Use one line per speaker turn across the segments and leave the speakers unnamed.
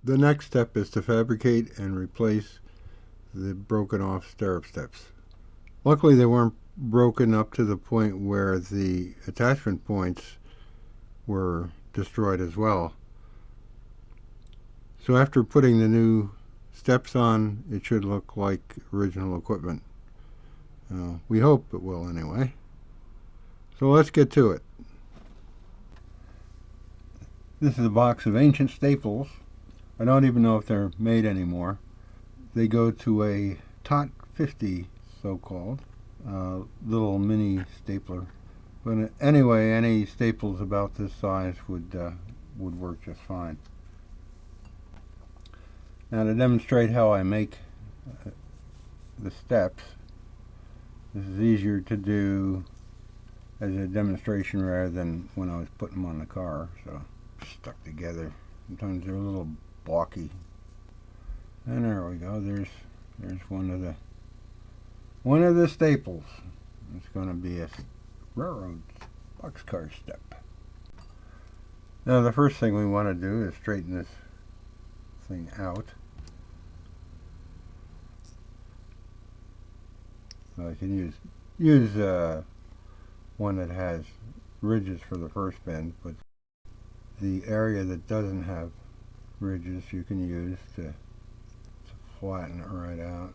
The next step is to fabricate and replace the broken off stirrup steps. Luckily they weren't broken up to the point where the attachment points were destroyed as well. So after putting the new steps on, it should look like original equipment. We hope it will anyway. So let's get to it. This is a box of ancient staples. I don't even know if they're made anymore. They go to a Tot 50, so-called, little mini stapler. But anyway, any staples about this size would work just fine. Now to demonstrate how I make the steps, this is easier to do as a demonstration rather than when I was putting them on the car, so stuck together. Sometimes they're a little blocky. And there we go. There's one of the staples. It's going to be a railroad boxcar step. Now the first thing we want to do is straighten this thing out. So I can use one that has ridges for the first bend, but the area that doesn't have ridges you can use to flatten it right out.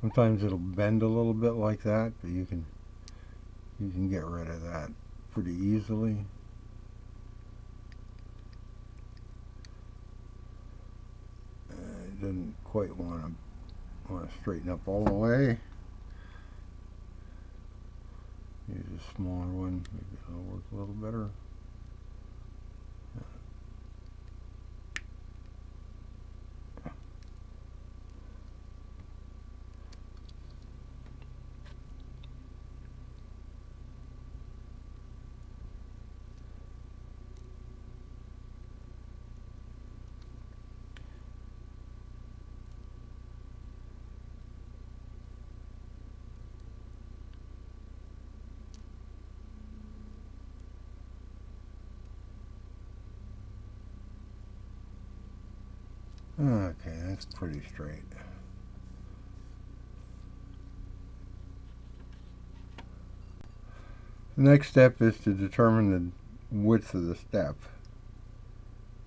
Sometimes it'll bend a little bit like that, but you can get rid of that pretty easily. It doesn't quite want to straighten up all the way. Use a smaller one, maybe it'll work a little better. Okay, that's pretty straight. The next step is to determine the width of the step.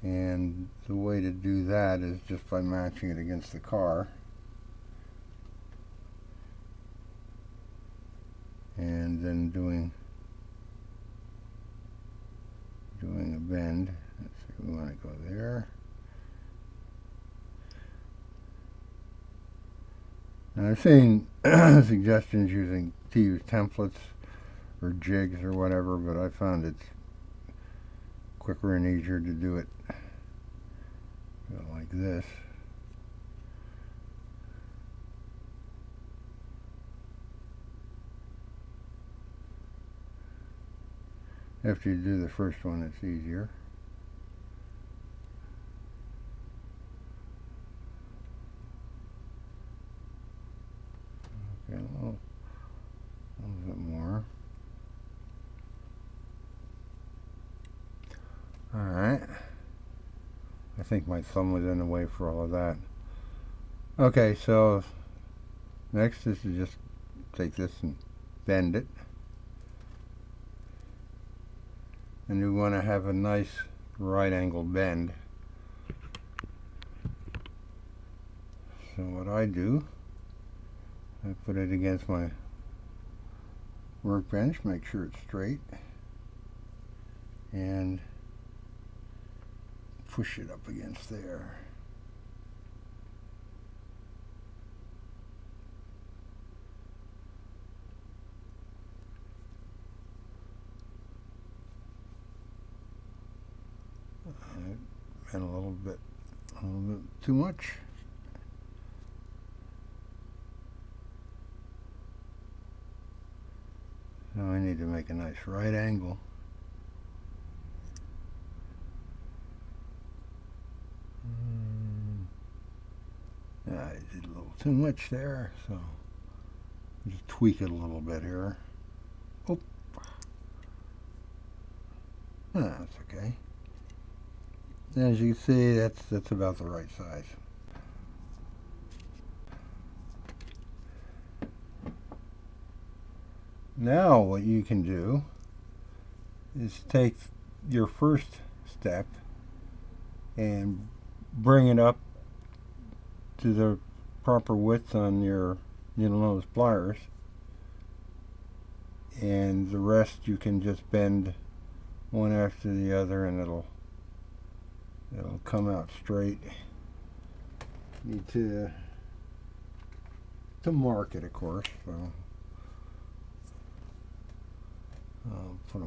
And the way to do that is just by matching it against the car. And then doing a bend. Let's see, we want to go there. Now I've seen suggestions to use templates or jigs or whatever, but I found it's quicker and easier to do it like this. After you do the first one, it's easier. Okay, a little bit more. Alright. I think my thumb was in the way for all of that. Okay, so next is to just take this and bend it. And you want to have a nice right angle bend. So what I do, I put it against my workbench, make sure it's straight, and push it up against there. And a little bit too much. Now I need to make a nice right angle. I did a little too much there, so Just tweak it a little bit here. Oh, that's okay. As you can see, that's about the right size. Now what you can do is take your first step and bring it up to the proper width on your needle nose pliers, and the rest you can just bend one after the other and it'll come out straight. You need to mark it, of course, so I'll put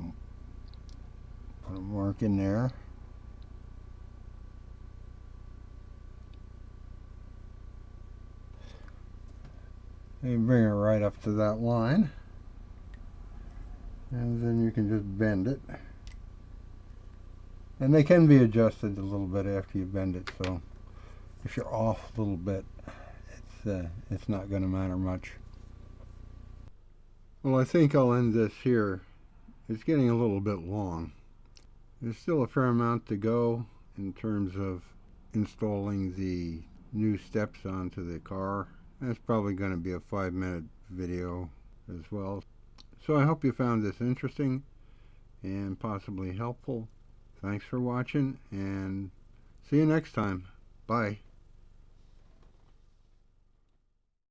a mark in there. And bring it right up to that line, and then you can just bend it. And they can be adjusted a little bit after you bend it, so if you're off a little bit, it's not going to matter much. Well, I think I'll end this here. It's getting a little bit long. There's still a fair amount to go in terms of installing the new steps onto the car. That's probably going to be a 5-minute video as well. So I hope you found this interesting and possibly helpful. Thanks for watching, and see you next time. Bye.